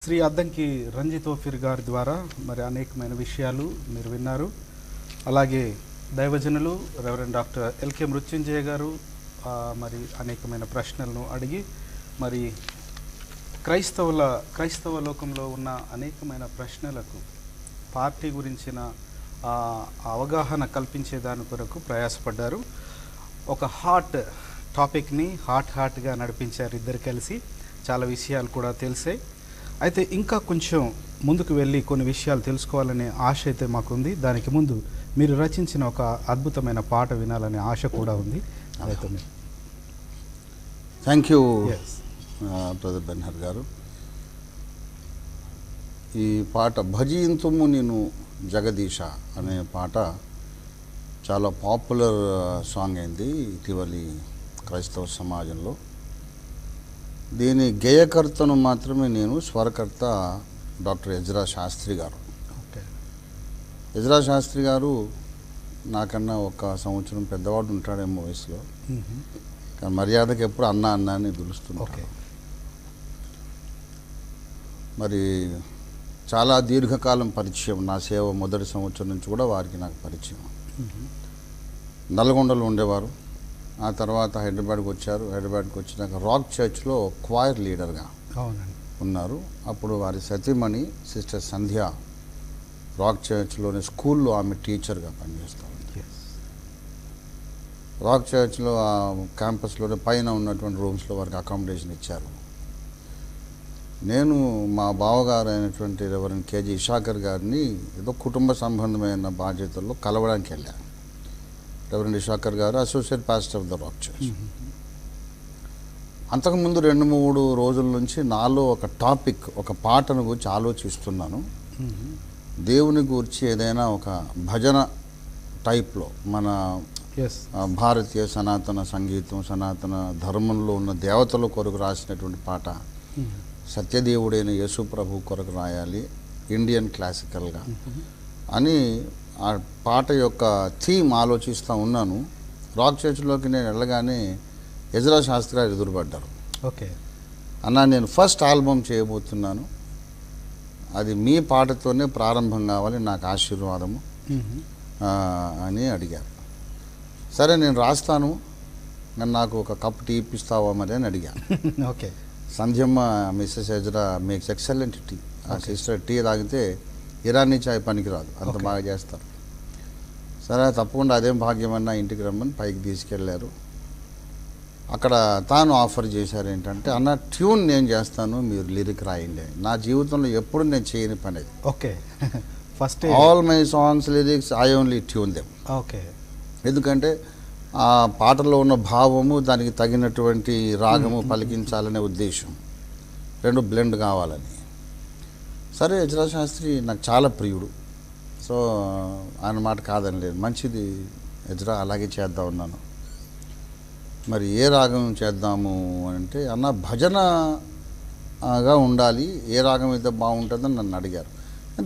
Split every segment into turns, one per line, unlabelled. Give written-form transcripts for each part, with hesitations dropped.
శ్రీ అద్దంకి రంజిత్ ఓఫీర్ గారి ద్వారా మరి అనేకమైన విషయాలు మీరు విన్నారు. అలాగే దైవజనులు రెవరెండ్ డాక్టర్ ఎల్కే మృత్యుంజయ గారు మరి అనేకమైన ప్రశ్నలను అడిగి మరి క్రైస్తవ లోకంలో ఉన్న అనేకమైన ప్రశ్నలకు పార్టీ గురించిన అవగాహన కల్పించే దాని కొరకు ప్రయాసపడ్డారు. ఒక హాట్ టాపిక్ని హాట్గా నడిపించారు ఇద్దరు కలిసి. చాలా విషయాలు కూడా తెలిసాయి. అయితే ఇంకా కొంచెం ముందుకు వెళ్ళి కొన్ని విషయాలు తెలుసుకోవాలనే ఆశ అయితే మాకుంది. దానికి ముందు మీరు రచించిన ఒక అద్భుతమైన పాట వినాలనే ఆశ కూడా ఉంది. అయితే
థ్యాంక్ యూ బ్రదర్ బెన్హర్ గారు. ఈ పాట భజింతుము నేను జగదీశ అనే పాట చాలా పాపులర్ సాంగ్ అయింది ఇటీవలి క్రైస్తవ సమాజంలో. దీని గేయకర్తను మాత్రమే నేను, స్వరకర్త డాక్టర్ ఎజ్రా శాస్త్రి గారు. ఎజ్రా శాస్త్రి గారు నాకన్నా ఒక సంవత్సరం పెద్దవాడు ఉంటాడేమో వయసులో, కానీ మర్యాదకి ఎప్పుడు అన్న అని పిలుస్తున్నాను. మరి చాలా దీర్ఘకాలం పరిచయం. నా సేవ మొదటి సంవత్సరం నుంచి కూడా వారికి నాకు పరిచయం. నల్గొండలో ఉండేవారు. ఆ తర్వాత హైదరాబాద్కి వచ్చారు. హైదరాబాద్కి వచ్చినాక రాక్ చర్చ్లో క్వైర్ లీడర్గా ఉన్నారు. అప్పుడు వారి సతీమణి సిస్టర్ సంధ్య రాక్ చర్చ్లోని స్కూల్లో ఆమె టీచర్గా పనిచేస్తూ ఉంది. రాక్ చర్చ్లో ఆ క్యాంపస్లోనే పైన ఉన్నటువంటి రూమ్స్లో వారికి అకామిడేషన్ ఇచ్చారు. నేను మా బావగారు అయినటువంటి రెవరెండ్ కేజీ ఇషాకర్ గారిని ఏదో కుటుంబ సంబంధమైన బాధ్యతల్లో కలవడానికి వెళ్ళాను. రెవరెండ్ ఇషాకర్ గారు associate pastor of the rock church. అంతకుముందు 2-3 రోజుల నుంచి నాలో ఒక టాపిక్, ఒక పాటను గురించి ఆలోచిస్తున్నాను. దేవుని గురించి ఏదైనా ఒక భజన టైప్లో మన భారతీయ సనాతన సంగీతం, సనాతన ధర్మంలో ఉన్న దేవతల కొరకు రాసినటువంటి పాట, సత్యదేవుడైన యేసు ప్రభు కొరకు రాయాలి ఇండియన్ క్లాసికల్గా అని ఆ పాట యొక్క థీమ్ ఆలోచిస్తూ ఉన్నాను. రాక్ చర్చ్లోకి నేను వెళ్ళగానే ఎజ్రా శాస్త్రి గారు ఎదురుపడ్డారు. అన్న, నేను ఫస్ట్ ఆల్బమ్ చేయబోతున్నాను, అది మీ పాటతోనే ప్రారంభం కావాలి, నాకు ఆశీర్వాదము అని అడిగారు. సరే నేను రాస్తాను, నాకు ఒక కప్ టీ ఇప్పిస్తావా మరి అని అడిగాను. Sandhyamma Mrs Ezra makes excellent tea. ఆ సిస్టర్ టీ తాగితే ఇరానీ చాయ్ పనికిరాదు, అంత బాగా చేస్తారు. సరే తప్పకుండా అదేం భాగ్యమన్నా ఇంటికి రమ్మని పైకి తీసుకెళ్ళారు. అక్కడ తాను ఆఫర్ చేశారు ఏంటంటే, అన్న ట్యూన్ నేను చేస్తాను, మీరు లిరిక్ రాయండి. నా జీవితంలో ఎప్పుడు నేను చేయని పని అది.
First
all my songs lyrics I only tune them. ఎందుకంటే ఆ పాటలో ఉన్న భావము, దానికి తగినటువంటి రాగము పలికించాలనే ఉద్దేశం, రెండు బ్లెండ్ కావాలని. సరే ఎజ్రా శాస్త్రి నాకు చాలా ప్రియుడు, సో ఆయన మాట కాదని లేదు. మంచిది ఎజ్రా, అలాగే చేద్దాం ఉన్నాను. మరి ఏ రాగం చేద్దాము అంటే, అన్న భజనగా ఉండాలి, ఏ రాగం అయితే బాగుంటుందని నన్ను అడిగారు.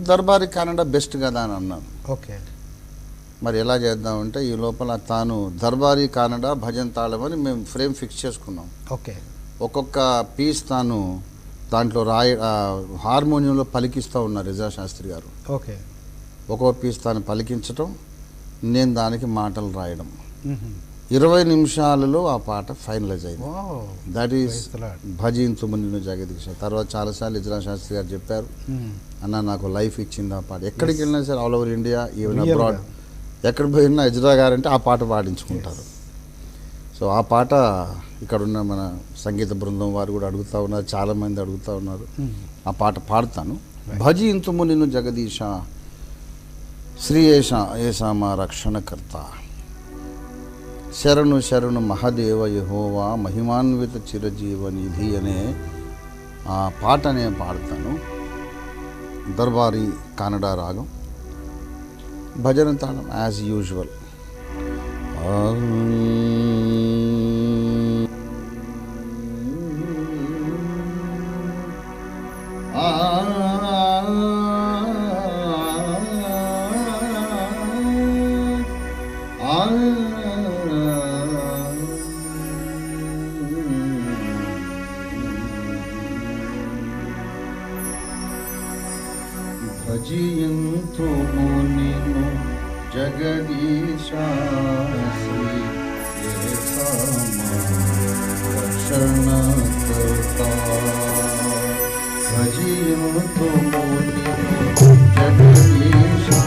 దర్బారీ కానడా బెస్ట్ కదా అని అన్నాను. మరి ఎలా చేద్దామంటే, ఈ లోపల తాను దర్బారీ కానడా భజన తాళం అని మేము ఫ్రేమ్ ఫిక్స్ చేసుకున్నాం. ఒక్కొక్క పీస్ తాను దాంట్లో హార్మోనియంలో పలికిస్తూ ఉన్నారు ఎజ్రా శాస్త్రి గారు. ఒక్కొక్క పీస్ తాను పలికించటం, నేను దానికి మాటలు రాయడం. 20 నిమిషాలలో ఆ పాట ఫైనలైజ్ అయింది. దట్ ఈస్ భజింతుము నిన్ను జగదీశ. తర్వాత చాలాసార్లు ఎజ్రా శాస్త్రి గారు చెప్పారు, అన్న నాకు లైఫ్ ఇచ్చింది ఆ పాట. ఎక్కడికి వెళ్ళినా సరే, all over India, even abroad, ఎక్కడ పోయినా ఎజ్రా గారంటే ఆ పాట పాడించుకుంటారు. సో ఆ పాట ఇక్కడున్న మన సంగీత బృందం వారు కూడా అడుగుతూ ఉన్నారు, చాలామంది అడుగుతూ ఉన్నారు. ఆ పాట పాడతాను. భజింతుము నిన్ను జగదీశ, శ్రీయేష ఏషా మా రక్షణకర్త, శరణు శరణు మహాదేవ యెహోవా, మహిమాన్విత చిరజీవ నిధి అనే ఆ పాట నేను పాడతాను. దర్బారీ కానడా రాగం, భజన తాళం యాజ్ యూజువల్. భజింతుము నిన్ను జగదీశా శ్రీ యేసమ్మా రక్షణకర్తా. భజింతుము నిన్ను జగదీశా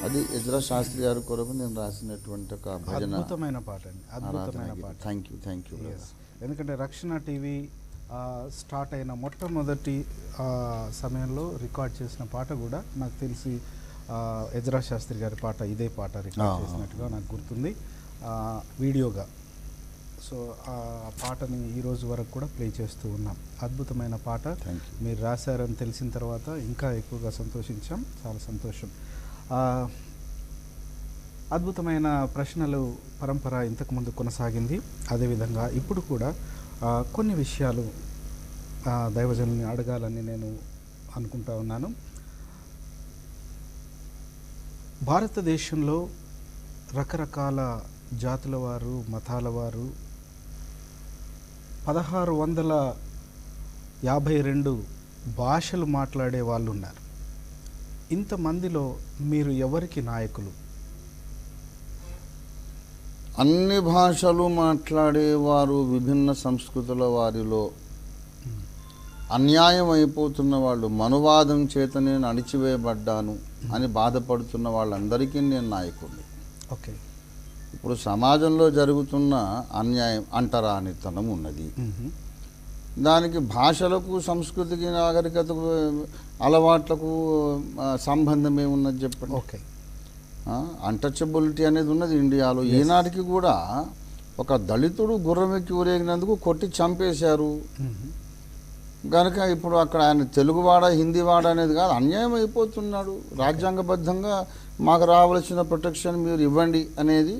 అది ఎజ్రా శాస్త్రి గారి కొరకు నేను రాసినటువంటి ఒక భజన.
అద్భుతమైన పాట అండి, అద్భుతమైన పాట.
Thank you.
ఎందుకంటే రక్షణ టీవీ స్టార్ట్ అయిన మొట్టమొదటి సమయంలో రికార్డ్ చేసిన పాట కూడా నాకు తెలిసి ఎజ్రా శాస్త్రి గారి పాట, ఇదే పాట రికార్డ్ చేసినట్టుగా నాకు గుర్తుంది వీడియోగా. సో ఆ పాటని ఈరోజు వరకు కూడా ప్లే చేస్తూ ఉన్నాం. అద్భుతమైన పాట మీరు రాశారని తెలిసిన తర్వాత ఇంకా ఎక్కువగా సంతోషించాం. చాలా సంతోషం. అద్భుతమైన ప్రశ్నలు పరంపర ఇంతకుముందు కొనసాగింది. అదేవిధంగా ఇప్పుడు కూడా కొన్ని విషయాలు దైవజనుల్ని అడగాలని నేను అనుకుంటా ఉన్నాను. భారతదేశంలో రకరకాల జాతుల వారు, మతాల వారు 1652 భాషలు మాట్లాడే వాళ్ళు ఉన్నారు. ఇంతమందిలో మీరు ఎవరికి నాయకులు?
అన్ని భాషలు మాట్లాడేవారు, విభిన్న సంస్కృతుల వారిలో అన్యాయం అయిపోతున్న వాళ్ళు, మనువాదం చేత నేను అణిచివేయబడ్డాను అని బాధపడుతున్న వాళ్ళందరికీ నేను నాయకుడిని.
ఓకే.
ఇప్పుడు సమాజంలో జరుగుతున్న అన్యాయం, అంటరానితనం ఉన్నది. దానికి భాషలకు, సంస్కృతికి, నాగరికతకు, అలవాట్లకు సంబంధం ఏమున్నది చెప్పండి.
ఓకే.
అన్టచబిలిటీ అనేది ఉన్నది ఇండియాలో. ఈనాటికి కూడా ఒక దళితుడు గుర్రమెక్కి ఊరేగినందుకు కొట్టి చంపేశారు కనుక ఇప్పుడు అక్కడ ఆయన తెలుగువాడ, హిందీవాడ అనేది కాదు, అన్యాయం అయిపోతున్నాడు. రాజ్యాంగబద్ధంగా మాకు రావాల్సిన ప్రొటెక్షన్ మీరు ఇవ్వండి అనేది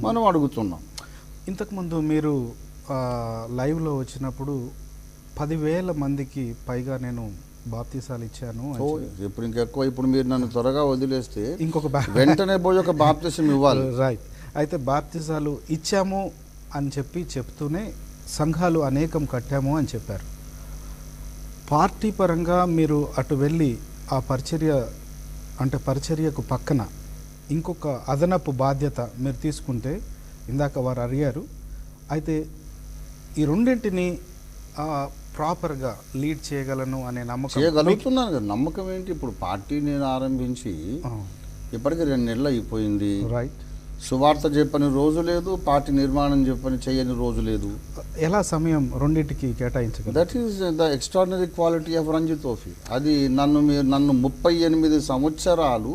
మనం అడుగుతున్నాం.
ఇంతకుముందు మీరు లైవ్లో వచ్చినప్పుడు 10,000 మందికి పైగా నేను బాప్తీసాలు ఇచ్చాను.
ఇప్పుడు ఇంకెక్కువ. ఇప్పుడు మీరు నన్ను త్వరగా వదిలేస్తే
ఇంకొక
వెంటనే పోయి ఒక బాప్తిసం ఇవ్వాలి.
రైట్. అయితే బాప్తిసాలు ఇచ్చాము అని చెప్తూనే సంఘాలు అనేకం కట్టాము అని చెప్పారు. పార్టీ పరంగా మీరు అటు వెళ్ళి ఆ పరిచర్యకు పక్కన ఇంకొక అదనపు బాధ్యత మీరు తీసుకుంటే, ఇందాక వారు అడిగారు, అయితే ఈ రెండింటిని ప్రాపర్గా లీడ్ చేయగలను అనే నమ్మకం
చేయగలుగుతున్నాను కదా. నమ్మకం ఏంటి? ఇప్పుడు పార్టీ నేను ఆరంభించి ఇప్పటికి 2 నెలలు అయిపోయింది.
రైట్.
సువార్త చెప్పని రోజు లేదు, పార్టీ నిర్మాణం చేయని రోజు లేదు.
ఎలా సమయం రెండింటికి కేటాయించగలరు?
That is the extraordinary quality of Ranjith ఓఫీ. అది నన్ను 38 సంవత్సరాలు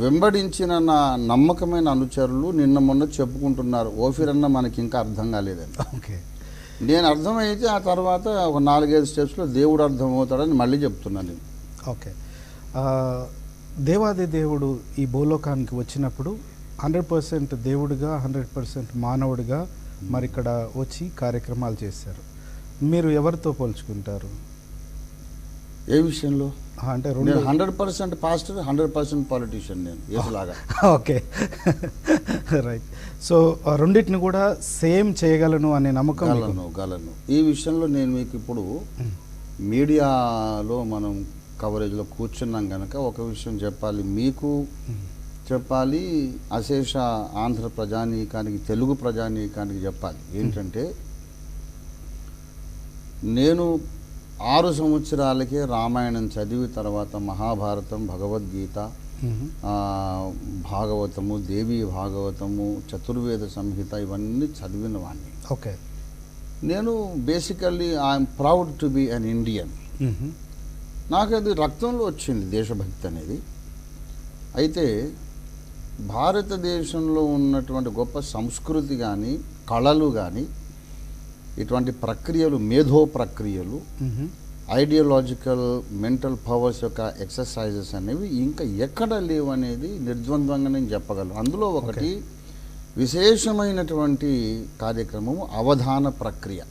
వెంబడించిన నా నమ్మకమైన అనుచరులు నిన్న మొన్న చెప్పుకుంటున్నారు, ఓఫీర్ అన్న మనకి ఇంకా అర్థం కాలేదని.
ఓకే.
నేను అర్థమైతే ఆ తర్వాత ఒక 4-5 స్టెప్స్లో దేవుడు అర్థమవుతాడని మళ్ళీ చెప్తున్నాను.
ఓకే. దేవాది దేవుడు ఈ భూలోకానికి వచ్చినప్పుడు 100% దేవుడిగా, 100% మానవుడిగా మరి ఇక్కడ వచ్చి కార్యక్రమాలు చేశారు. మీరు ఎవరితో పోల్చుకుంటారు?
ఏ విషయంలో?
అంటే
100% పాస్టర్, 100% పాలిటీషియన్ నేను ఏలాగా.
ఓకే. రైట్. సో రెండింటిని కూడా సేమ్ చేయగలను అనే నమ్మకం
గలను. ఈ విషయంలో నేను మీకు ఇప్పుడు మీడియాలో మనం కవరేజ్లో కూర్చున్నాం కనుక ఒక విషయం చెప్పాలి, మీకు చెప్పాలి, అశేష ఆంధ్ర ప్రజానీకానికి, తెలుగు ప్రజానీకానికి చెప్పాలి. ఏంటంటే నేను 6 సంవత్సరాలకే రామాయణం చదివి తర్వాత మహాభారతం, భగవద్గీత, భాగవతము, దేవీ భాగవతము, చతుర్వేద సంహిత ఇవన్నీ చదివిన వాడిని.
ఓకే.
నేను basically I'm proud to be an Indian. నాకు అది రక్తంలో వచ్చింది, దేశభక్తి అనేది. అయితే భారతదేశంలో ఉన్నటువంటి గొప్ప సంస్కృతి కానీ, కళలు కానీ, ఇటువంటి ప్రక్రియలు, మేధో ప్రక్రియలు, ఐడియాలజికల్ మెంటల్ పవర్స్ యొక్క ఎక్సర్సైజెస్ అనేవి ఇంకా ఎక్కడ లేవు అనేది నిర్ద్వంద్వంగా నేను చెప్పగలను. అందులో ఒకటి విశేషమైనటువంటి కార్యక్రమము అవధాన ప్రక్రియ.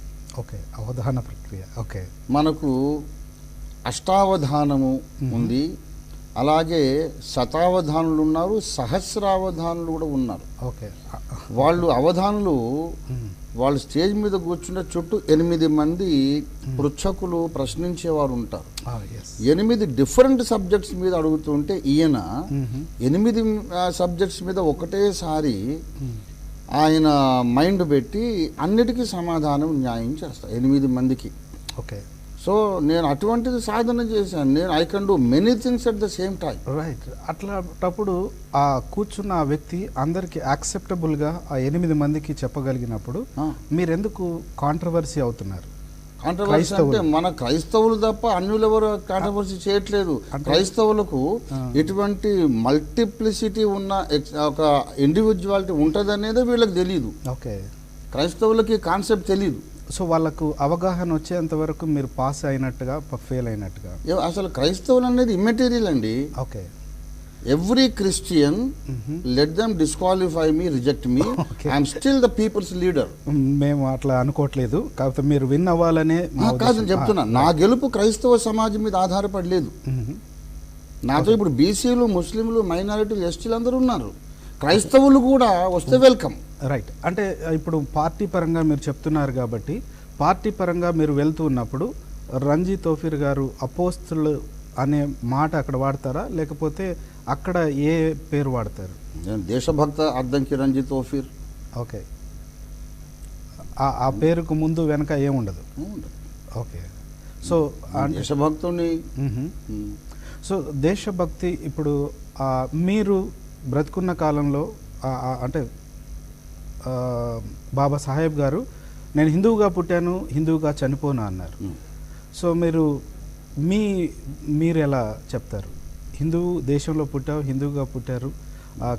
ఓకే. అవధాన ప్రక్రియ. ఓకే.
మనకు అష్టావధానము ఉంది, అలాగే శతావధానులు ఉన్నారు, సహస్రావధానులు కూడా ఉన్నారు.
ఓకే.
వాళ్ళు అవధానులు వాళ్ళు స్టేజ్ మీద కూర్చుంటే చుట్టూ 8 మంది పృచ్ఛకులు ప్రశ్నించేవారు ఉంటారు. 8 డిఫరెంట్ సబ్జెక్ట్స్ మీద అడుగుతుంటే ఈయన 8 సబ్జెక్ట్స్ మీద ఒకటేసారి ఆయన మైండ్ పెట్టి అన్నిటికీ సమాధానం న్యాయం చేస్తారు 8 మందికి.
ఓకే.
సో నేను అటువంటిది సాధన చేశాను. నేను I can do many things at the same time.
Right. అట్లాంటప్పుడు ఆ కూర్చున్న ఆ వ్యక్తి అందరికి యాక్సెప్టబుల్గా ఆ 8 మందికి చెప్పగలిగినప్పుడు మీరెందుకు కాంట్రవర్సీ అవుతున్నారు?
కాంట్రవర్సీ అంటే మన క్రైస్తవులు తప్ప అన్యులు ఎవరు కాంట్రవర్సీ చేయట్లేదు. క్రైస్తవులకు ఎటువంటి మల్టిప్లిసిటీ ఉన్న ఒక ఇండివిజువాలిటీ ఉంటుంది అనేది వీళ్ళకి తెలియదు.
ఓకే.
క్రైస్తవులకి కాన్సెప్ట్ తెలియదు.
సో వాళ్ళకు అవగాహన వచ్చేంత వరకు మీరు పాస్ అయినట్టుగా ఫెయిల్ అయినట్టుగా?
అసలు క్రైస్తవులు అనేది ఇమ్మెటీరియల్ అండి.
Okay. Every
Christian let them disqualify me, reject me, I'm still the people's leader.
మేము అట్లా అనుకోవట్లేదు, కాకపోతే మీరు విన్ అవ్వాలనే
కాదని చెప్తున్నా. నా గెలుపు క్రైస్తవ సమాజం మీద ఆధారపడలేదు. నాతో ఇప్పుడు బీసీలు, ముస్లింలు, మైనారిటీలు, ఎస్టీలు అందరూ ఉన్నారు. క్రైస్తవులు కూడా వస్తే వెల్కమ్.
రైట్. అంటే ఇప్పుడు పార్టీ పరంగా మీరు చెప్తున్నారు కాబట్టి పార్టీ పరంగా మీరు వెళ్తూ ఉన్నప్పుడు రంజీ తోఫీర్ గారు అపోస్తులు అనే మాట అక్కడ వాడతారా, లేకపోతే అక్కడ ఏ పేరు వాడతారు?
దేశభక్త అద్దంకి రంజీ తోఫీర్.
ఓకే. ఆ పేరుకు ముందు వెనక ఏముండదు. ఓకే. సో
దేశభక్తుని.
సో దేశభక్తి ఇప్పుడు మీరు బ్రతుకున్న కాలంలో అంటే బాబా సాహెబ్ గారు నేను హిందువుగా పుట్టాను, హిందువుగా చనిపోను అన్నారు. సో మీరు ఎలా చెప్తారు? హిందూ దేశంలో పుట్టావు, హిందువుగా పుట్టారు,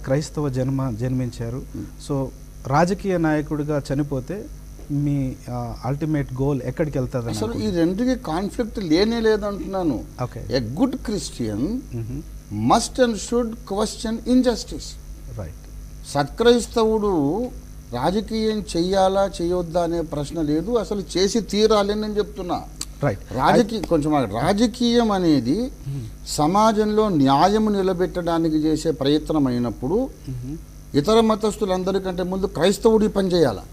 క్రైస్తవ జన్మించారు. సో రాజకీయ నాయకుడిగా చనిపోతే మీ అల్టిమేట్ గోల్ ఎక్కడికి వెళ్తుంది?
అసలు ఈ రెండుకి కాన్ఫ్లిక్ట్ లేనే లేదంటున్నాను.
Okay.
A good Christian must and should question injustice.
Right.
సత్క్రైస్తవుడు రాజకీయం చెయ్యాలా చేయొద్దా అనే ప్రశ్న లేదు, అసలు చేసి తీరాలి అని నేను చెప్తున్నా.
రైట్.
రాజకీయం అనేది సమాజంలో న్యాయం నిలబెట్టడానికి చేసే ప్రయత్నం అయినప్పుడు ఇతర మతస్థులందరికంటే ముందు క్రైస్తవుడి పని చేయాలా.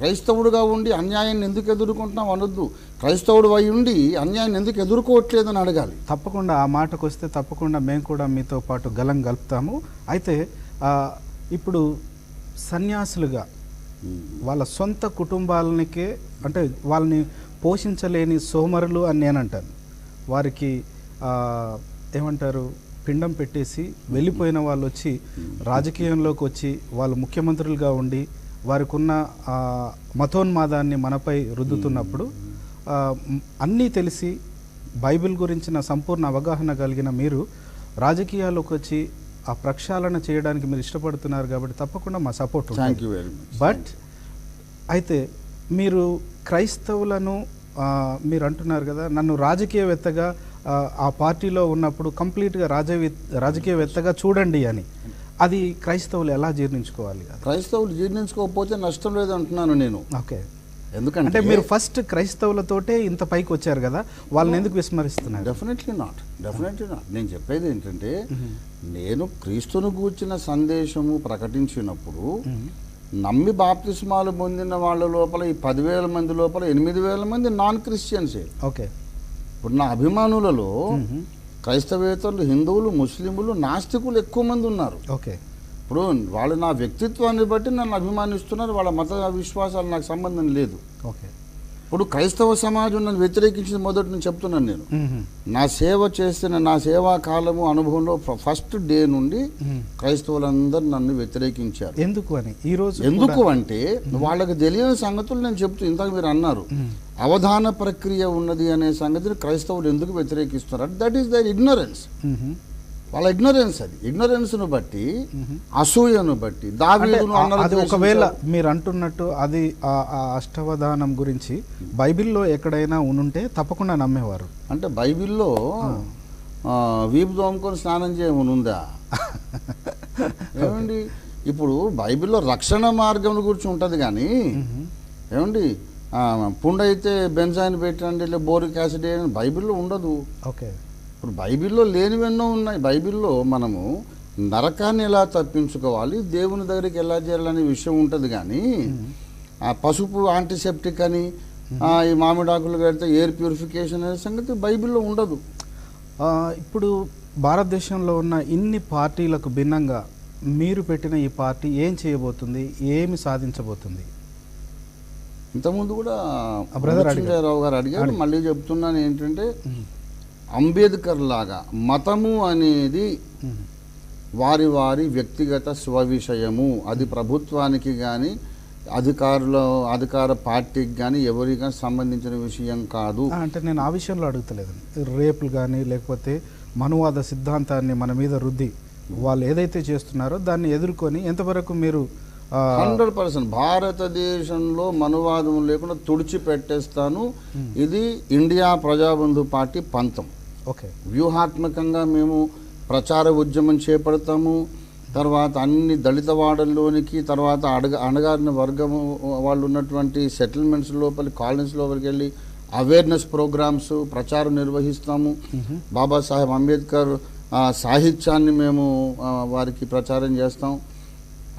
క్రైస్తవుడుగా ఉండి అన్యాయాన్ని ఎందుకు ఎదుర్కొంటున్నాం అనొద్దు. క్రైస్తవుడు అయి ఉండి అన్యాయాన్ని ఎందుకు ఎదుర్కోవట్లేదని అడగాలి.
తప్పకుండా ఆ మాటకు వస్తే తప్పకుండా మేము కూడా మీతో పాటు గలం గలుపుతాము. అయితే ఇప్పుడు సన్యాసులుగా వాళ్ళ సొంత కుటుంబాలనికే అంటే వాళ్ళని పోషించలేని సోమరులు అని నేను అంటాను. వారికి ఏమంటారు, పిండం పెట్టేసి వెళ్ళిపోయిన వాళ్ళు వచ్చి రాజకీయంలోకి వచ్చి వాళ్ళు ముఖ్యమంత్రులుగా ఉండి వారికి ఉన్న మతోన్మాదాన్ని మనపై రుద్దుతున్నప్పుడు అన్నీ తెలిసి బైబిల్ గురించిన సంపూర్ణ అవగాహన కలిగిన మీరు రాజకీయాల్లోకి వచ్చి ఆ ప్రక్షాళన చేయడానికి మీరు ఇష్టపడుతున్నారు కాబట్టి తప్పకుండా మా సపోర్ట్ ఉంటుంది. బట్ అయితే మీరు క్రైస్తవులను మీరు అంటున్నారు కదా, నన్ను రాజకీయవేత్తగా ఆ పార్టీలో ఉన్నప్పుడు కంప్లీట్గా రాజకీయవేత్తగా చూడండి అని. అది క్రైస్తవులు ఎలా జీర్ణించుకోవాలి?
క్రైస్తవులు జీర్ణించుకోకపోతే నష్టం లేదు అంటున్నాను నేను.
ఓకే.
ఎందుకంటే
మీరు ఫస్ట్ క్రైస్తవులతోటే ఇంత పైకి వచ్చారు కదా, వాళ్ళని ఎందుకు విస్మరిస్తున్నారు?
Definitely not. నేను చెప్పేది ఏంటంటే, నేను క్రీస్తును గూర్చిన సందేశము ప్రకటించినప్పుడు నమ్మి బాప్తిస్మాలు పొందిన వాళ్ళ లోపల ఈ 10,000 మంది లోపల 8,000 మంది నాన్ క్రిస్టియన్సే.
ఓకే.
ఇప్పుడు నా అభిమానులలో క్రైస్తవేతరులు, హిందువులు, ముస్లింలు, నాస్తికులు ఎక్కువ మంది ఉన్నారు.
ఓకే.
ఇప్పుడు వాళ్ళు నా వ్యక్తిత్వాన్ని బట్టి నన్ను అభిమానిస్తున్నారు, వాళ్ళ మత విశ్వాసాలు నాకు సంబంధం లేదు.
ఓకే.
ఇప్పుడు క్రైస్తవ సమాజం నన్ను వ్యతిరేకించిన మొదటి నుంచి చెప్తున్నాను నేను. నా సేవ చేస్తున్న నా సేవా కాలము అనుభవంలో ఫస్ట్ డే నుండి క్రైస్తవులందరూ నన్ను వ్యతిరేకించారు. ఎందుకు అంటే వాళ్ళకి తెలియని సంగతులు నేను చెప్తూ, ఇంతకు మీరు అన్నారు అవధాన ప్రక్రియ ఉన్నది అనే సంగతిని క్రైస్తవులు ఎందుకు వ్యతిరేకిస్తున్నారు? That is their ignorance. వాళ్ళ ఇగ్నరెన్స్. అది ఇగ్నరెన్స్ను బట్టి, అసూయను బట్టి
అది ఒకవేళ మీరు అంటున్నట్టు అది అష్టవధానం గురించి బైబిల్లో ఎక్కడైనా ఉంటే తప్పకుండా నమ్మేవారు.
అంటే బైబిల్లో వీపు దోముకొని స్నానం చేయమని ఉందా? ఏమండి, ఇప్పుడు బైబిల్లో రక్షణ మార్గం గురించి ఉంటుంది కానీ ఏమండి పుండైతే బెంజాయిన్ పెట్టండి, లేదా బోరిక్ యాసిడ్ అని బైబిల్లో ఉండదు.
ఓకే.
ఇప్పుడు బైబిల్లో లేనివెన్నో ఉన్నాయి. బైబిల్లో మనము నరకాన్ని ఎలా తప్పించుకోవాలి, దేవుని దగ్గరికి ఎలా చేయాలనే విషయం ఉంటుంది కానీ ఆ పసుపు యాంటీసెప్టిక్ అని ఈ మామిడాకులు కడితే ఎయిర్ ప్యూరిఫికేషన్ అనే సంగతి బైబిల్లో ఉండదు.
ఇప్పుడు భారతదేశంలో ఉన్న ఇన్ని పార్టీలకు భిన్నంగా మీరు పెట్టిన ఈ పార్టీ ఏం చేయబోతుంది, ఏమి సాధించబోతుంది?
ఇంతకుముందు కూడా
బ్రదర్
రావు గారు అడిగారు, మళ్ళీ చెప్తున్నాను ఏంటంటే అంబేద్కర్ లాగా మతము అనేది వారి వారి వ్యక్తిగత స్వవిషయము, అది ప్రభుత్వానికి కానీ అధికార పార్టీకి కానీ ఎవరికి సంబంధించిన విషయం కాదు.
అంటే నేను ఆ విషయంలో అడుగుతలేదండి. రేపులు కానీ లేకపోతే మనువాద సిద్ధాంతాన్ని మన మీద రుద్ది వాళ్ళు ఏదైతే చేస్తున్నారో దాన్ని ఎదుర్కొని ఎంతవరకు మీరు
100% భారతదేశంలో మనువాదం లేకుండా తుడిచిపెట్టేస్తాను. ఇది ఇండియా ప్రజాబంధు పార్టీ పంతం.
ఓకే,
వ్యూహాత్మకంగా మేము ప్రచార ఉద్యమం చేపడతాము. తర్వాత అన్ని దళిత వాడల్లోనికి, తర్వాత అణగారిన వర్గము వాళ్ళు ఉన్నటువంటి సెటిల్మెంట్స్ లోపలి కాలనీస్ లోపలికి వెళ్ళి అవేర్నెస్ ప్రోగ్రామ్స్ ప్రచారం నిర్వహిస్తాము. బాబాసాహెబ్ అంబేద్కర్ సాహిత్యాన్ని మేము వారికి ప్రచారం చేస్తాం.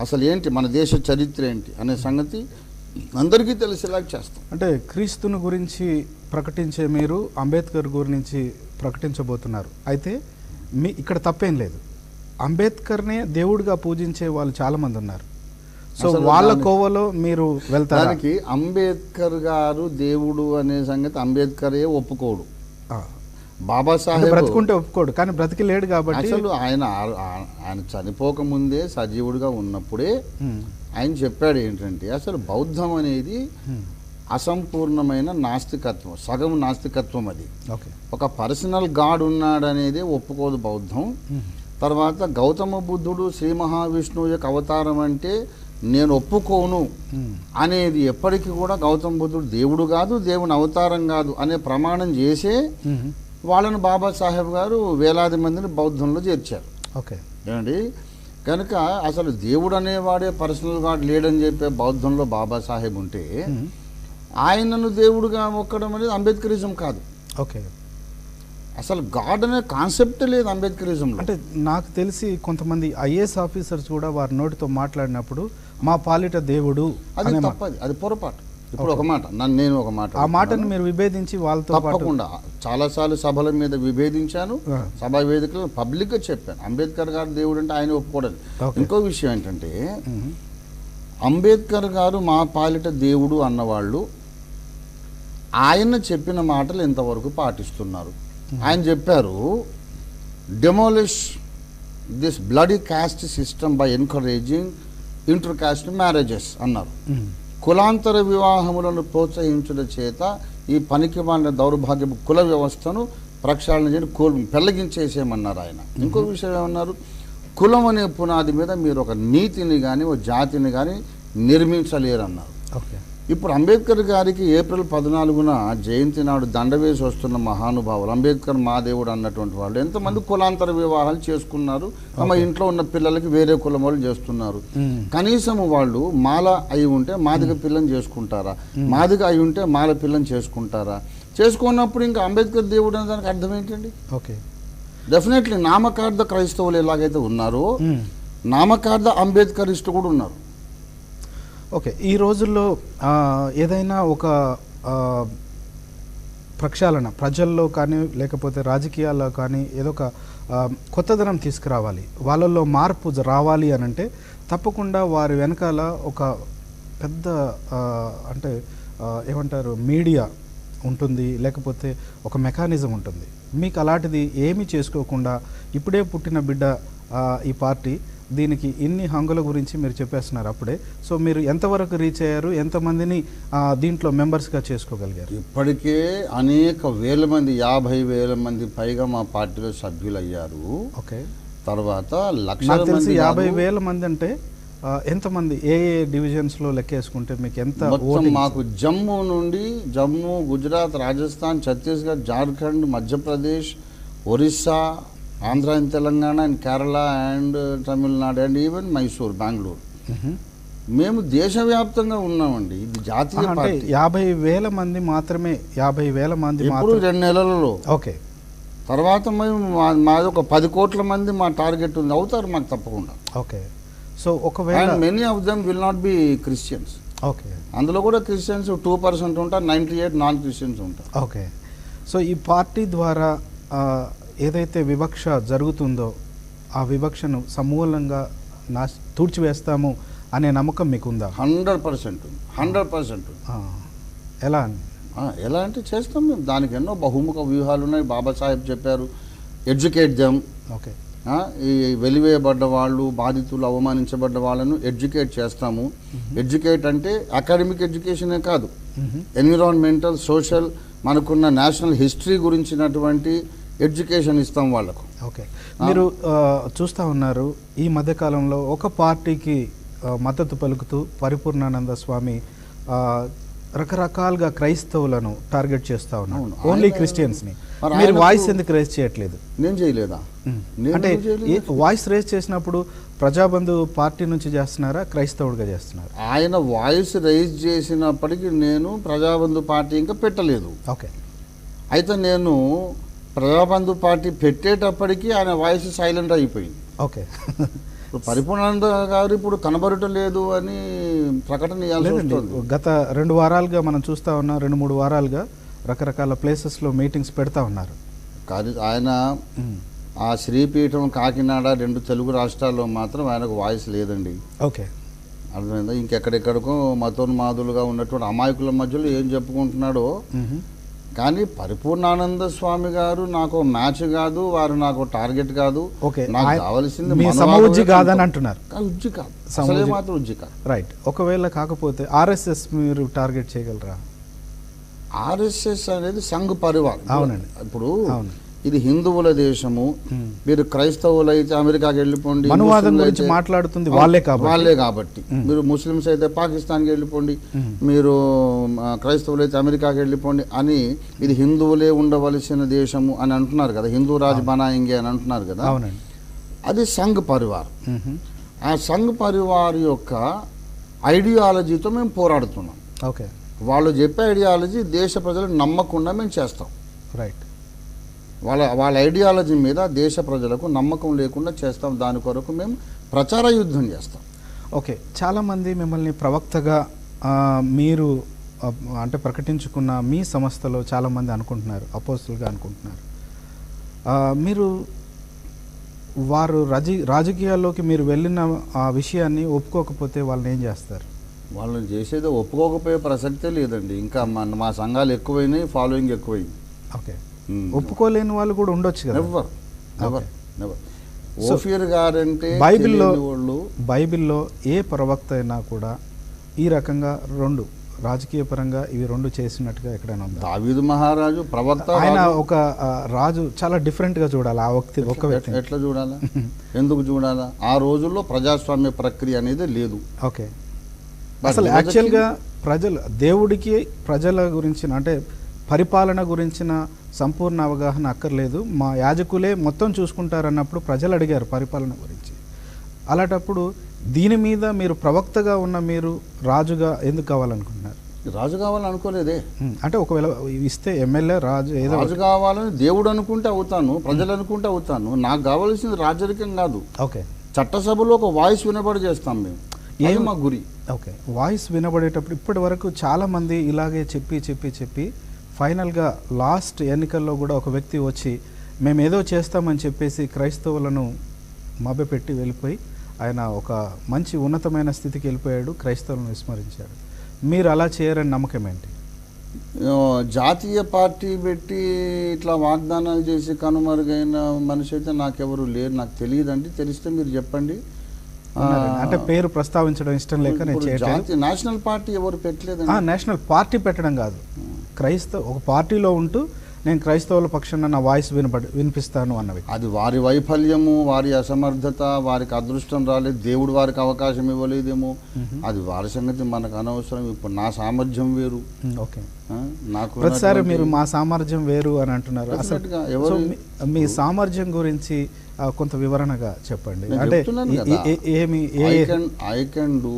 అసలు ఏంటి మన దేశ చరిత్ర ఏంటి అనే సంగతి అందరికీ తెలిసేలాగా చేస్తాం.
అంటే క్రీస్తుని గురించి ప్రకటించే మీరు అంబేద్కర్ గురించి ప్రకటించబోతున్నారు. అయితే ఇక్కడ తప్పేం లేదు. అంబేద్కర్నే దేవుడిగా పూజించే వాళ్ళు చాలా మంది ఉన్నారు. సో వాళ్ళ కోవలో మీరు వెళ్తారు.
దానికి అంబేద్కర్ గారు దేవుడు అనే సంగతి అంబేద్కరే ఒప్పుకోడు. బాబాసాహెబ్
బ్రతుకుంటే ఒప్పుకోడు, కానీ బ్రతికి లేడు కాబట్టి.
అసలు ఆయన చనిపోకముందే సజీవుడిగా ఉన్నప్పుడే ఆయన చెప్పాడు ఏంటంటే అసలు బౌద్ధం అనేది అసంపూర్ణమైన నాస్తికత్వం, సగం నాస్తికత్వం. అది ఒక పర్సనల్ గాడ్ ఉన్నాడు అనేది ఒప్పుకోదు బౌద్ధం. తర్వాత గౌతమ బుద్ధుడు శ్రీ మహావిష్ణువు యొక్క అవతారం అంటే నేను ఒప్పుకోను అనేది ఎప్పటికీ కూడా గౌతమ బుద్ధుడు దేవుడు కాదు, దేవుని అవతారం కాదు అనే ప్రమాణం చేసే వాళ్ళని బాబాసాహెబ్ గారు వేలాది మందిని బౌద్ధంలో చేర్చారు.
ఓకే
ఏమండి, కనుక అసలు దేవుడు అనేవాడే పర్సనల్ గాడ్ లేడని చెప్పే బౌద్ధంలో బాబాసాహెబ్ ఉంటే ఆయనను దేవుడుగా మొక్కడం అనేది అంబేద్కరిజం కాదు.
ఓకే,
అసలు గాడ్ అనే కాన్సెప్ట్ లేదు అంబేద్కరిజంలో.
అంటే నాకు తెలిసి కొంతమంది ఐఏఎస్ ఆఫీసర్స్ కూడా వారి నోటితో మాట్లాడినప్పుడు మా పాలిట దేవుడు
అది తప్పది, అది పొరపాటు. ఇప్పుడు ఒక మాట నేను ఒక మాట,
ఆ మాటను మీరు విభేదించి వాళ్ళతో
తప్పకుండా చాలాసార్లు సభల మీద విభేదించాను, సభా వేదికలు పబ్లిక్గా చెప్పాను అంబేద్కర్ గారు దేవుడు అంటే ఆయన ఒప్పుకోవడం. ఇంకో విషయం ఏంటంటే అంబేద్కర్ గారు మా పాలిట దేవుడు అన్నవాళ్ళు ఆయన చెప్పిన మాటలు ఎంతవరకు పాటిస్తున్నారు? ఆయన చెప్పారు demolish this bloody cost system by encouraging inter caste marriages అన్నారు. కులాంతర వివాహములను ప్రోత్సహించడం చేత ఈ పనికిమాలిన దౌర్భాగ్యపు కుల వ్యవస్థను ప్రక్షాళన చేయడం పెళ్లగించేసేయమన్నారు ఆయన. ఇంకో విషయం ఏమన్నారు, కులం అనే పునాది మీద మీరు ఒక నీతిని కానీ ఒక జాతిని కానీ నిర్మించలేరన్నారు. ఇప్పుడు అంబేద్కర్ గారికి ఏప్రిల్ 14న జయంతి నాడు దండవేసి వస్తున్న మహానుభావులు అంబేద్కర్ మా దేవుడు అన్నటువంటి వాళ్ళు ఎంతమంది కులాంతర వివాహాలు చేసుకున్నారు, తమ ఇంట్లో ఉన్న పిల్లలకి వేరే కులం వాళ్ళు చేస్తున్నారు. కనీసం వాళ్ళు మాల అయి ఉంటే మాదిగ పిల్లని చేసుకుంటారా, మాదిగ అయి ఉంటే మాల పిల్లని చేసుకుంటారా? చేసుకున్నప్పుడు ఇంకా అంబేద్కర్ దేవుడు అనే దానికి అర్థం ఏంటండి?
ఓకే,
డెఫినెట్లీ నామకార్థ క్రైస్తవులు ఎలాగైతే ఉన్నారో నామకార్థ అంబేద్కరిస్టు కూడా ఉన్నారు.
ఓకే, ఈ రోజుల్లో ఏదైనా ఒక ప్రక్షాళన ప్రజల్లో కానీ లేకపోతే రాజకీయాల్లో కానీ ఏదో ఒక కొత్తదనం తీసుకురావాలి, వాళ్ళల్లో మార్పు రావాలి అని అంటే తప్పకుండా వారి వెనకాల ఒక పెద్ద అంటే ఏమంటారు మీడియా ఉంటుంది, లేకపోతే ఒక మెకానిజం ఉంటుంది. మీకు అలాంటిది ఏమీ చేసుకోకుండా ఇప్పుడే పుట్టిన బిడ్డ ఈ పార్టీ దీనికి ఇన్ని హంగుల గురించి మీరు చెప్పేస్తున్నారు అప్పుడే. సో మీరు ఎంతవరకు రీచ్ అయ్యారు, ఎంతమందిని దీంట్లో మెంబర్స్గా చేసుకోగలిగారు?
ఇప్పటికే అనేక వేల మంది 50,000 మంది పైగా మా పార్టీలో సభ్యులు అయ్యారు.
ఓకే,
తర్వాత
నాకు తెలిసి 50,000 మంది అంటే ఎంతమంది ఏ డివిజన్స్లో లెక్కేసుకుంటే మీకు ఎంత?
మాకు జమ్మూ నుండి Jammu, Gujarat, Rajasthan, Chhattisgarh, Jharkhand, Madhya Pradesh, Orissa, Andhra and Telangana and Kerala and Tamil Nadu and even Mysore, Bengaluru, మేము దేశవ్యాప్తంగా ఉన్నామండి. ఇది జాతీయ పార్టీ.
50,000 మంది మాత్రమే, 50,000 మంది
ఇప్పుడు 2 నెలలలో.
ఓకే,
తర్వాత మేము మాది ఒక 10 కోట్ల మంది మా టార్గెట్ ఉంది, అవుతారు మాకు తప్పకుండా.
ఓకే, సో ఒకవేళ
many of them will not be Christians.
Okay,
అందులో కూడా క్రిస్టియన్స్ 2% ఉంటారు, 98 నాన్ క్రిస్టియన్స్ ఉంటారు.
ఓకే, సో ఈ పార్టీ ద్వారా ఏదైతే వివక్ష జరుగుతుందో ఆ వివక్షను సమూలంగా తూడ్చివేస్తాము అనే నమ్మకం మీకు ఉందా?
100%.
ఎలా అని?
ఎలా అంటే చేస్తాం మేము. దానికి ఎన్నో బహుముఖ వ్యూహాలు ఉన్నాయి. బాబాసాహెబ్ చెప్పారు, ఎడ్యుకేట్ దెమ్.
ఓకే.
ఈ వెలివేయబడ్డ వాళ్ళు, బాధితులు, అవమానించబడ్డ వాళ్ళను ఎడ్యుకేట్ చేస్తాము. ఎడ్యుకేట్ అంటే అకాడమిక్ ఎడ్యుకేషనే కాదు, ఎన్విరాన్మెంటల్, సోషల్, మనకున్న నేషనల్ హిస్టరీ గురించినటువంటి ఎడ్యుకేషన్ ఇస్తాం వాళ్ళకు.
ఓకే. మీరు చూస్తూ ఉన్నారు ఈ మధ్యకాలంలో ఒక పార్టీకి మద్దతు పలుకుతూ పరిపూర్ణానంద స్వామి రకరకాలుగా క్రైస్తవులను టార్గెట్ చేస్తూ ఉన్నారు, ఓన్లీ క్రిస్టియన్స్ని. మీరు వాయిస్ ఎందుకు రేజ్ చేయట్లేదు?
నేను చేయలేదా?
అంటే వాయిస్ రేజ్ చేసినప్పుడు ప్రజాబంధు పార్టీ నుంచి చేస్తున్నారా, క్రైస్తవుడిగా చేస్తున్నారు?
ఆయన వాయిస్ రైజ్ చేసినప్పటికీ నేను ప్రజాబంధు పార్టీ ఇంకా పెట్టలేదు.
ఓకే.
అయితే నేను ప్రజాబంధు పార్టీ పెట్టేటప్పటికీ ఆయన వాయిస్ సైలెంట్ అయిపోయింది.
ఓకే.
ఇప్పుడు పరిపూర్ణానంద గారు ఇప్పుడు కనబడటం లేదు అని ప్రకటన ఇవ్వాల్సి వస్తుంది.
గత 2 వారాలుగా మనం చూస్తూ ఉన్నాం, 2-3 వారాలుగా రకరకాల ప్లేసెస్లో మీటింగ్స్ పెడతా ఉన్నారు.
కానీ ఆయన ఆ శ్రీపీఠం, కాకినాడ 2 తెలుగు రాష్ట్రాల్లో మాత్రం ఆయనకు వాయిస్ లేదండి.
ఓకే.
అర్థమైందా? ఇంకెక్కడెక్కడికో మతోన్మాదులుగా ఉన్నటువంటి అమాయకుల మధ్యలో ఏం చెప్పుకుంటున్నాడో. కానీ పరిపూర్ణానంద స్వామి గారు నాకు మ్యాచ్ కాదు, వారు నాకు టార్గెట్ కాదు. నాకు కావాల్సింది
సమవుజ్జి కాదని అంటున్నారు.
ఉజ్జి కాదు, అసలే మాత్రం ఉజ్జి కాదు.
రైట్. ఒకవేళ కాకపోతే ఆర్ఎస్ఎస్ మీరు టార్గెట్ చేయగలరా?
ఆర్ఎస్ఎస్ అనేది సంఘ్ పరివార్.
అవునండి.
ఇప్పుడు ఇది హిందువుల దేశము, మీరు క్రైస్తవులు అయితే అమెరికాకి వెళ్ళిపోండి,
మనువాదం గురించి మాట్లాడుతుంది వాళ్ళే
కాబట్టి. మీరు ముస్లిమ్స్ అయితే పాకిస్తాన్కి వెళ్ళిపోండి, మీరు క్రైస్తవులు అయితే అమెరికాకి వెళ్ళిపోండి అని, ఇది హిందువులే ఉండవలసిన దేశము అని అంటున్నారు కదా, హిందూ రాజ్ బనాయింగే అని అంటున్నారు కదా. అది సంఘ్ పరివార్. ఆ సంఘ్ పరివార్ యొక్క ఐడియాలజీతో మేము పోరాడుతున్నాం.
ఓకే.
వాళ్ళు చెప్పే ఐడియాలజీ దేశ ప్రజలు నమ్మకుండా మేము చేస్తాం.
రైట్.
వాళ్ళ ఐడియాలజీ మీద దేశ ప్రజలకు నమ్మకం లేకుండా చేస్తాం. దాని కొరకు మేము ప్రచార యుద్ధం చేస్తాం.
ఓకే. చాలామంది మిమ్మల్ని ప్రవక్తగా మీరు అంటే ప్రకటించుకున్న మీ సంస్థలో చాలామంది అనుకుంటున్నారు, అపోస్తులుగా అనుకుంటున్నారు. మీరు వారు రాజకీయాల్లోకి మీరు వెళ్ళిన ఆ విషయాన్ని ఒప్పుకోకపోతే వాళ్ళని ఏం చేస్తారు?
వాళ్ళని చేసేది ఒప్పుకోకపోయే ప్రసక్తే లేదండి. ఇంకా మా సంఘాలు ఎక్కువైనాయి, ఫాలోయింగ్ ఎక్కువైంది.
ఓకే. ఒప్పుకోలేని వాళ్ళు కూడా ఉండొచ్చు కదా.
ఓఫీర్ గారంటే
బైబిల్లో ఏ ప్రవక్త అయినా కూడా ఈ రకంగా 2 రాజకీయ పరంగా ఇవి 2 చేసినట్టుగా ఎక్కడైనా ఉందా?
దావీదు మహారాజు ప్రవక్త.
ఆయన ఒక రాజు చాలా డిఫరెంట్ గా చూడాలి ఆ వ్యక్తి.
ఎట్లా చూడాలా? ఎందుకు చూడాలా? ఆ రోజుల్లో ప్రజాస్వామ్య ప్రక్రియ అనేది లేదు.
ఓకే. అసలు యాక్చువల్గా దేవుడికి ప్రజల గురించిన అంటే పరిపాలన గురించిన సంపూర్ణ అవగాహన అక్కర్లేదు, మా యాజకులే మొత్తం చూసుకుంటారన్నప్పుడు ప్రజలు అడిగారు పరిపాలన గురించి. అలాంటప్పుడు దీని మీద మీరు ప్రవక్తగా ఉన్న మీరు రాజుగా ఎందుకు కావాలనుకుంటున్నారు?
రాజు కావాలనుకోలేదే.
అంటే ఒకవేళ ఇస్తే ఎమ్మెల్యే రాజు
కావాలని దేవుడు అనుకుంటే అవుతాను, ప్రజలు అనుకుంటే అవుతాను. నాకు కావాల్సింది రాజరికం కాదు.
ఓకే.
చట్టసభలో ఒక వాయిస్ వినబడి చేస్తాం మేము, ఏం మా గురి.
ఓకే. వాయిస్ వినబడేటప్పుడు ఇప్పటి వరకు చాలామంది ఇలాగే చెప్పి ఫైనల్గా లాస్ట్ ఎన్నికల్లో కూడా ఒక వ్యక్తి వచ్చి మేము ఏదో చేస్తామని చెప్పేసి క్రైస్తవులను మభ్యపెట్టి వెళ్ళిపోయి ఆయన ఒక మంచి ఉన్నతమైన స్థితికి వెళ్ళిపోయాడు, క్రైస్తవులను విస్మరించాడు. మీరు అలా చేయరని నమ్మకం ఏంటి?
జాతీయ పార్టీ పెట్టి ఇట్లా వాగ్దానాలు చేసి కనుమరుగైన మనిషి అయితే నాకెవరు లేరు, నాకు తెలియదండి. తెలిస్తే మీరు చెప్పండి.
అంటే పేరు ప్రస్తావించడం ఇష్టం లేక నేను చేయట్లేదు.
నేషనల్ పార్టీ ఎవరు పెట్టలేదు.
నేషనల్ పార్టీ పెట్టడం కాదు, ఒక పార్టీలో ఉంటూ నేను క్రైస్తవుల పక్షాన నా వాయిస్ వినిపిస్తాను అన్నవి.
అది వారి వైఫల్యము, వారి అసమర్థత, వారికి అదృష్టం రాలేదు, దేవుడు వారికి అవకాశం ఇవ్వలేదేమో, అది వారి సంగతి మనకు అనవసరం. ఇప్పుడు నా సామర్థ్యం వేరు.
ఓకే. నాకు ప్రతిసారి మీరు మా సామర్థ్యం వేరు అని అంటున్నారు. అసలు మీ సామర్థ్యం గురించి కొంత వివరణగా చెప్పండి. అంటే
I can do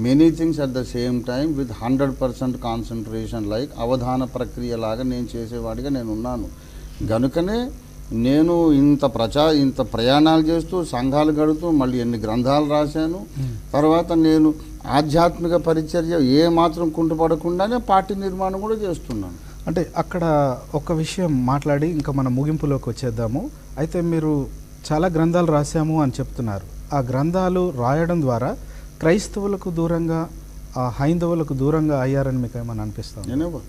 many things at the same time with 100% concentration. Like అవధాన ప్రక్రియ లాగా నేను చేసేవాడిగా నేను ఉన్నాను. గనుకనే నేను ఇంత ప్రయాణాలు చేస్తూ సంఘాలు గడుతూ మళ్ళీ ఎన్ని గ్రంథాలు రాశాను. తర్వాత నేను ఆధ్యాత్మిక పరిచర్య ఏ మాత్రం కుంటుపడకుండానే పార్టీ నిర్మాణం కూడా చేస్తున్నాను.
అంటే అక్కడ ఒక విషయం మాట్లాడి ఇంకా మన ముగింపులోకి వచ్చేద్దాము. అయితే మీరు చాలా గ్రంథాలు రాశాము అని చెప్తున్నారు. ఆ గ్రంథాలు రాయడం ద్వారా క్రైస్తవులకు దూరంగా హైందవులకు దూరంగా అయ్యారని మీకు ఏమైనా అనిపిస్తుంది?
నెవర్.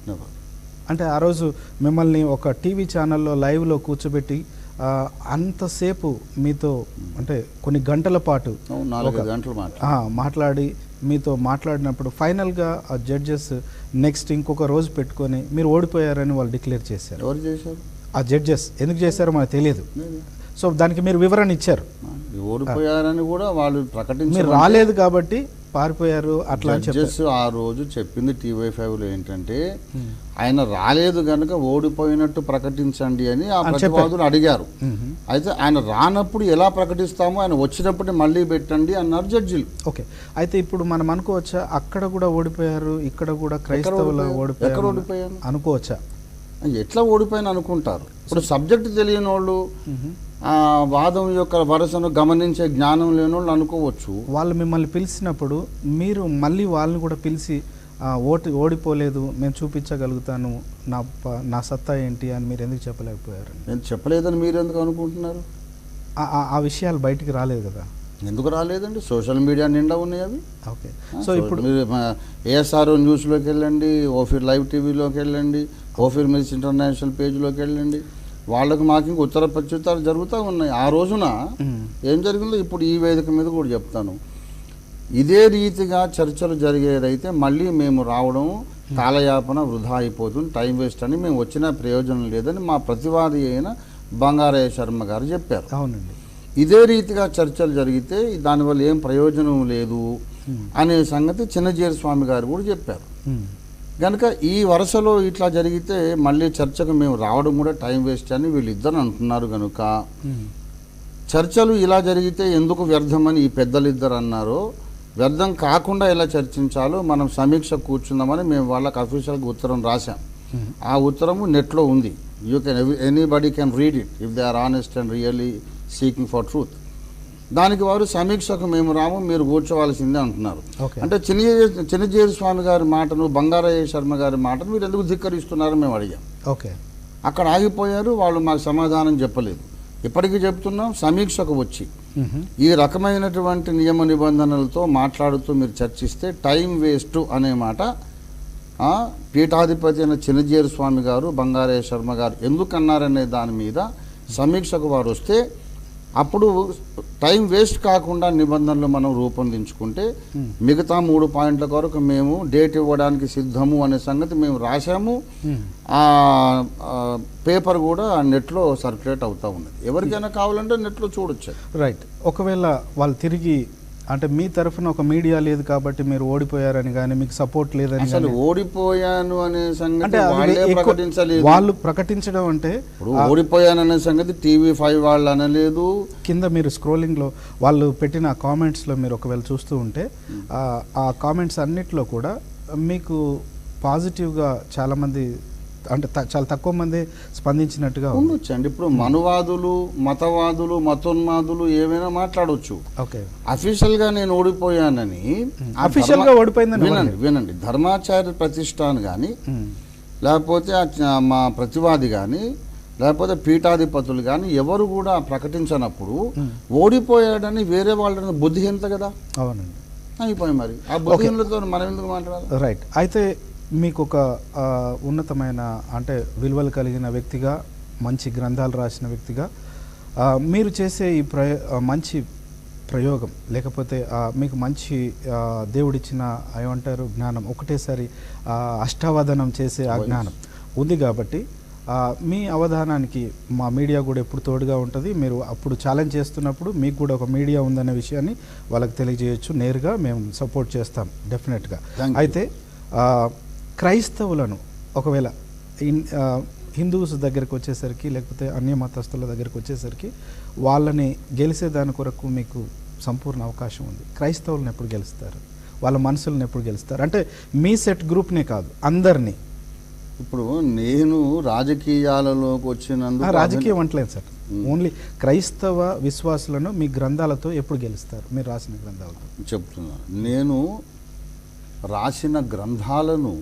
అంటే ఆ రోజు మిమ్మల్ని ఒక టీవీ ఛానల్లో లైవ్లో కూర్చోబెట్టి అంతసేపు మీతో అంటే కొన్ని గంటల పాటు
4 గంటలు
మాట్లాడి మీతో మాట్లాడినప్పుడు ఫైనల్గా ఆ జడ్జెస్ నెక్స్ట్ ఇంకొక రోజు పెట్టుకొని మీరు ఓడిపోయారని వాళ్ళు డిక్లేర్ చేశారు.
ఎవరు చేశారు?
ఆ జడ్జెస్ ఎందుకు చేశారో మనకు తెలియదు. సో దానికి మీరు వివరణ ఇచ్చారు.
ఓడిపోయారని కూడా వాళ్ళు ప్రకటించారు.
మీరు రాలేదు కాబట్టి పారిపోయారు అట్లా.
జడ్జెస్ ఆ రోజు చెప్పింది TV5లో ఏంటంటే ఆయన రాలేదు కనుక ఓడిపోయినట్టు ప్రకటించండి అని ఆ ప్రతివాదులు అడిగారు. అయితే ఆయన రానప్పుడు ఎలా ప్రకటిస్తామో ఆయన వచ్చినప్పుడు మళ్ళీ పెట్టండి అన్నారు జడ్జిలు.
ఓకే, అయితే ఇప్పుడు మనం అనుకోవచ్చా అక్కడ కూడా ఓడిపోయారు, ఇక్కడ కూడా క్రైస్తవులు ఓడిపోయారు అనుకోవచ్చా?
ఎట్లా ఓడిపోయిన అనుకుంటారు. ఇప్పుడు సబ్జెక్ట్ తెలియని వాళ్ళు, వాదం యొక్క వరసను గమనించే జ్ఞానం లేని వాళ్ళు అనుకోవచ్చు.
వాళ్ళు మిమ్మల్ని పిలిచినప్పుడు మీరు మళ్ళీ వాళ్ళని కూడా పిలిచి ఓడిపోలేదు, మేము చూపించగలుగుతాను నా సత్తా ఏంటి అని మీరు ఎందుకు చెప్పలేకపోయారు?
నేను చెప్పలేదని మీరు ఎందుకు అనుకుంటున్నారు?
ఆ విషయాలు బయటికి రాలేదు కదా.
ఎందుకు రాలేదండి? సోషల్ మీడియా నిండా ఉన్నాయి అవి.
ఓకే, సో ఇప్పుడు
మీరు ASR న్యూస్లోకి వెళ్ళండి, ఓఫీర్ లైవ్ టీవీలోకి వెళ్ళండి, ఓఫీర్ మిల్స్ ఇంటర్నేషనల్ పేజ్లోకి వెళ్ళండి. వాళ్ళకు మాకు ఇంక ఉత్తర ప్రత్యుత్తరాలు జరుగుతూ ఉన్నాయి. ఆ రోజున ఏం జరిగిందో ఇప్పుడు ఈ వేదిక మీద కూడా చెప్తాను. ఇదే రీతిగా చర్చలు జరిగేదైతే మళ్ళీ మేము రావడం కాలయాపన వృధా అయిపోతుంది, టైం వేస్ట్ అని, మేము వచ్చిన ప్రయోజనం లేదని మా ప్రతివాది అయిన బంగారయ్య శర్మ గారు చెప్పారు.
అవునండి.
ఇదే రీతిగా చర్చలు జరిగితే దానివల్ల ఏం ప్రయోజనం లేదు అనే సంగతి చిన్నజీర స్వామి గారు కూడా చెప్పారు. కనుక ఈ వరుసలో ఇట్లా జరిగితే మళ్ళీ చర్చకు మేము రావడం కూడా టైం వేస్ట్ అని వీళ్ళిద్దరు అంటున్నారు. కనుక చర్చలు ఇలా జరిగితే ఎందుకు వ్యర్థమని ఈ పెద్దలిద్దరు అన్నారో, వ్యర్థం కాకుండా ఎలా చర్చించాలో మనం సమీక్ష కూర్చుందామని మేము వాళ్ళకి అఫీషియల్గా ఉత్తరం రాశాం. ఆ ఉత్తరము నెట్లో ఉంది. Anybody can read it if they are honest and really seeking for truth. దానికి వారు సమీక్షకు మేము రాము, మీరు కూర్చోవాల్సిందే అంటున్నారు. అంటే చిన్నజీర స్వామి గారి మాటను, బంగారయ్య శర్మ గారి మాటను మీరు ఎందుకు ధిక్కరిస్తున్నారని మేము అడిగాం.
ఓకే,
అక్కడ ఆగిపోయారు. వాళ్ళు మాకు సమాధానం చెప్పలేదు. ఇప్పటికీ చెప్తున్నాం, సమీక్షకు వచ్చి ఈ రకమైనటువంటి నియమ నిబంధనలతో మాట్లాడుతూ మీరు చర్చిస్తే టైం వేస్ట్ అనే మాట పీఠాధిపతి అయిన చిన్నజీర స్వామి గారు, బంగారయ్య శర్మ గారు ఎందుకన్నారనే దాని మీద సమీక్షకు వారు వస్తే అప్పుడు టైం వేస్ట్ కాకుండా నిబంధనలు మనం రూపొందించుకుంటే మిగతా 3 పాయింట్ల కొరకు మేము డేట్ ఇవ్వడానికి సిద్ధము అనే సంగతి మేము రాశాము. ఆ పేపర్ కూడా నెట్లో సర్క్యులేట్ అవుతూ ఉన్నది. ఎవరికైనా కావాలంటే నెట్లో చూడొచ్చు.
రైట్. ఒకవేళ వాళ్ళు తిరిగి అంటే మీ తరఫున ఒక మీడియా లేదు కాబట్టి మీరు ఓడిపోయారని కానీ మీకు సపోర్ట్ లేదని,
అసలు ఓడిపోయాను అనే సంగతి
వాళ్ళు ప్రకటించడం అంటే
ఓడిపోయాను అనే సంగతి TV5 వాళ్ళు అనలేదు.
కింద మీరు స్క్రోలింగ్లో వాళ్ళు పెట్టిన కామెంట్స్లో మీరు ఒకవేళ చూస్తూ ఉంటే ఆ కామెంట్స్ అన్నిట్లో కూడా మీకు పాజిటివ్గా చాలామంది అంటే చాలా తక్కువ మంది స్పందించినట్టుగా
ఉండొచ్చండి. ఇప్పుడు మనువాదులు, మతవాదులు, మతోన్మాదులు ఏమైనా మాట్లాడవచ్చు.
ఓకే,
అఫీషియల్గా నేను ఓడిపోయానని,
అఫీషియల్గా ఓడిపోయిందని
వినండి. ధర్మాచార్య ప్రతిష్టాన్ కానీ, లేకపోతే మా ప్రతివాది కానీ, లేకపోతే పీఠాధిపతులు కానీ ఎవరు కూడా ప్రకటించినప్పుడు ఓడిపోయాడని వేరే వాళ్ళని బుద్ధిహీనత కదా.
అవునండి,
అయిపోయి మరి ఆ బుద్ధిహీనతతో మనం ఎందుకు మాట్లాడాలి?
రైట్. అయితే మీకు ఒక ఉన్నతమైన అంటే విలువలు కలిగిన వ్యక్తిగా, మంచి గ్రంథాలు రాసిన వ్యక్తిగా మీరు చేసే ఈ మంచి ప్రయోగం, లేకపోతే మీకు మంచి దేవుడిచ్చిన ఏమంటారు జ్ఞానం, ఒకటేసారి అష్టావధానం చేసే ఆ జ్ఞానం ఉంది కాబట్టి మీ అవధానానికి మా మీడియా కూడా ఎప్పుడు తోడుగా ఉంటుంది. మీరు అప్పుడు ఛాలెంజ్ చేస్తున్నప్పుడు మీకు కూడా ఒక మీడియా ఉందనే విషయాన్ని వాళ్ళకి తెలియజేయచ్చు. నేరుగా మేము సపోర్ట్ చేస్తాం డెఫినెట్గా. అయితే క్రైస్తవులను ఒకవేళ హిందూస్ దగ్గరికి వచ్చేసరికి, లేకపోతే అన్య మతస్థుల దగ్గరికి వచ్చేసరికి వాళ్ళని గెలిచేదాని కొరకు మీకు సంపూర్ణ అవకాశం ఉంది. క్రైస్తవులను ఎప్పుడు గెలుస్తారు? వాళ్ళ మనసులను ఎప్పుడు గెలుస్తారు? అంటే మీ సెట్ గ్రూప్నే కాదు, అందరినీ.
ఇప్పుడు నేను రాజకీయాలలోకి వచ్చినందుకు
రాజకీయం అంటలేదు సార్, ఓన్లీ క్రైస్తవ విశ్వాసులను మీ గ్రంథాలతో ఎప్పుడు గెలుస్తారు? మీరు రాసిన గ్రంథాలతో
చెప్తున్నాను. నేను రాసిన గ్రంథాలను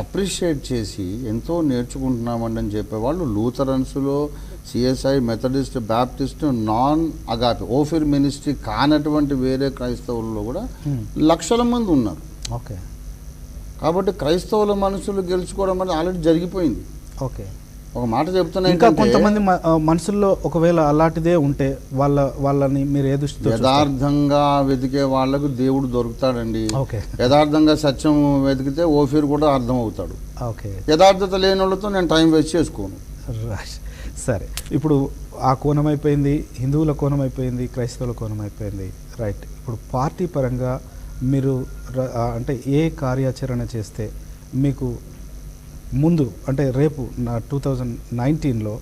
అప్రిషియేట్ చేసి ఎంతో నేర్చుకుంటున్నామండి అని చెప్పేవాళ్ళు లూథరన్స్లో, సిఎస్ఐ, మెథడిస్ట్, బ్యాప్టిస్ట్, నాన్ అగాపి, ఓఫిర్ మినిస్ట్రీ కానటువంటి వేరే క్రైస్తవుల్లో కూడా లక్షల మంది ఉన్నారు.
ఓకే.
కాబట్టి క్రైస్తవుల మనసులు గెలుచుకోవడం అనేది ఆల్రెడీ జరిగిపోయింది.
ఓకే.
ఒక మాట చెప్తున్నా,
ఇంకా కొంతమంది మనసుల్లో ఒకవేళ అలాంటిదే ఉంటే వాళ్ళని మీరు ఏ దృష్టితో
యథార్థంగా వెతికే వాళ్ళకు దేవుడు దొరుకుతాడండి.
ఓకే.
యథార్థంగా సత్యం వెతికితే ఓఫీర్ కూడా అర్థం అవుతాడు.
ఓకే.
యథార్థత లేని వాళ్ళతో నేను టైం వేస్ట్ చేసుకోను.
సరే, ఇప్పుడు ఆ కోణం అయిపోయింది, హిందువుల కోణం అయిపోయింది, క్రైస్తవుల కోణం అయిపోయింది, రైట్. ఇప్పుడు పార్టీ పరంగా మీరు అంటే ఏ కార్యాచరణ చేస్తే మీకు ముందు అంటే రేపు 2019లో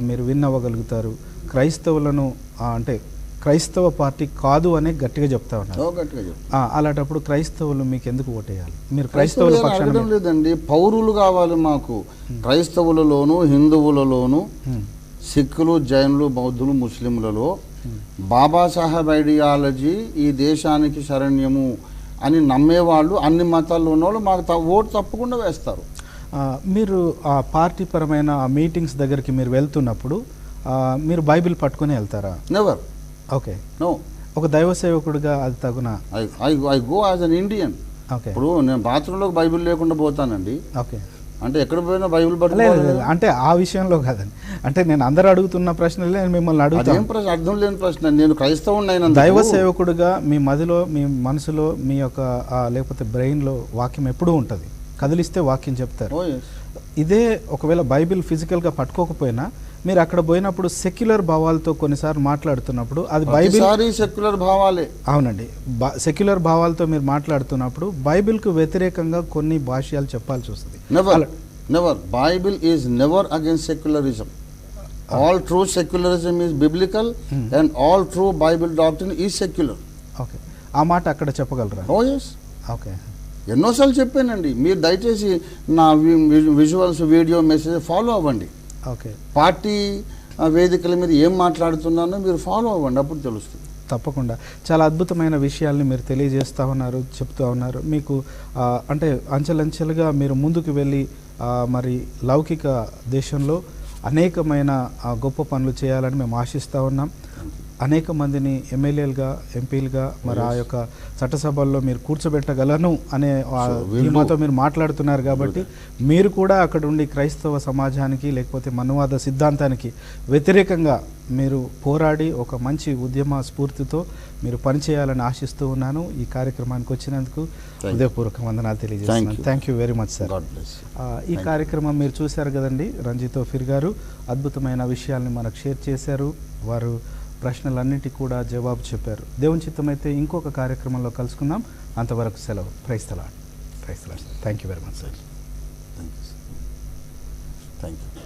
మీరు విన్ అవ్వగలుగుతారు, క్రైస్తవులను అంటే క్రైస్తవ పార్టీ కాదు అనే గట్టిగా చెప్తా ఉన్నారు. అలాంటప్పుడు క్రైస్తవులు మీకు ఎందుకు ఓటేయాలి? మీరు క్రైస్తవుల పక్షాన
లేదండి, పౌరులు కావాలి మాకు. క్రైస్తవులలోను, హిందువులలోను, సిక్కులు, జైనులు, బౌద్ధులు, ముస్లింలలో బాబాసాహెబ్ ఐడియాలజీ ఈ దేశానికి శరణ్యము అని నమ్మేవాళ్ళు, అన్ని మతాల్లో ఉన్నవాళ్ళు మాకు ఓటు తప్పకుండా వేస్తారు.
మీరు ఆ పార్టీ పరమైన ఆ మీటింగ్స్ దగ్గరికి మీరు వెళ్తున్నప్పుడు మీరు బైబిల్ పట్టుకుని వెళ్తారా?
నెవర్.
ఓకే.
నో.
ఒక దైవ సేవకుడిగా అది తగునా?
I go as an Indian.
Okay.
ఇప్పుడు నేను బాత్రూంలోకి బైబిల్ లేకుండా పోతానండి.
ఓకే.
అంటే ఎక్కడ పోయినా బైబిల్ పట్టుకోలేదు.
అంటే ఆ విషయంలో కాదండి, అంటే నేను అందరూ అడుగుతున్న ప్రశ్నలే నేను మిమ్మల్ని అడుగుతాను.
ప్రశ్న అర్థం లేని ప్రశ్న. నేను క్రైస్తవుని అయినా
దైవ సేవకుడిగా మీ మదిలో, మీ మనసులో, మీ యొక్క లేకపోతే బ్రెయిన్లో వాక్యం ఎప్పుడూ ఉంటుంది, కదిలిస్తే వాక్యం చెప్తారు. ఇదే ఒకవేళ బైబిల్ ఫిజికల్గా పట్టుకోకపోయినా మీరు అక్కడ పోయినప్పుడు సెక్యులర్ భావాలతో కొన్నిసార్లు మాట్లాడుతున్నప్పుడు అది బైబిల్
సెక్యులర్ భావాలే.
అవునండి, సెక్యులర్ భావాలతో మీరు మాట్లాడుతున్నప్పుడు బైబిల్కు వ్యతిరేకంగా కొన్ని భాష్యాలు చెప్పాల్సి వస్తుంది.
Never. Bible is never against secularism. All true secularism is biblical and all true Bible doctrine is secular.
Okay. ఆ మాట అక్కడ చెప్పగలరా? ఓకే.
ఎన్నోసార్లు చెప్పానండి. మీరు దయచేసి నా విజువల్స్, వీడియో, మెసేజ్ ఫాలో అవ్వండి.
ఓకే.
పార్టీ వేదికల మీద ఏం మాట్లాడుతున్నానో మీరు ఫాలో అవ్వండి, అప్పుడు తెలుస్తుంది.
తప్పకుండా చాలా అద్భుతమైన విషయాల్ని మీరు తెలియజేస్తూ ఉన్నారు, చెప్తూ ఉన్నారు. మీకు అంటే అంచెలంచెలుగా మీరు ముందుకు వెళ్ళి మరి లౌకిక దేశంలో అనేకమైన గొప్ప పనులు చేయాలని మేము ఆశిస్తూ ఉన్నాం. అనేక మందిని ఎమ్మెల్యేలుగా, ఎంపీలుగా మరి ఆ యొక్క చట్టసభల్లో మీరు కూర్చోబెట్టగలను అనే ధీమాతో మీరు మాట్లాడుతున్నారు. కాబట్టి మీరు కూడా అక్కడ ఉండి క్రైస్తవ సమాజానికి లేకపోతే మనువాద సిద్ధాంతానికి వ్యతిరేకంగా మీరు పోరాడి ఒక మంచి ఉద్యమ స్ఫూర్తితో మీరు పనిచేయాలని ఆశిస్తూ ఉన్నాను. ఈ కార్యక్రమానికి వచ్చినందుకు హృదయపూర్వక వందనాలు తెలియజేస్తున్నాను. Thank you very much sir. ఈ కార్యక్రమం మీరు చూశారు కదండి. రంజిత్ ఓఫీర్ గారు అద్భుతమైన విషయాల్ని మనకు షేర్ చేశారు. వారు ప్రశ్నలన్నిటికీ కూడా జవాబు చెప్పారు. దేవుని చిత్తమైతే ఇంకొక కార్యక్రమంలో కలుసుకుందాం. అంతవరకు సెలవు. Praise the lord. Thank you very much sir.
Thank you.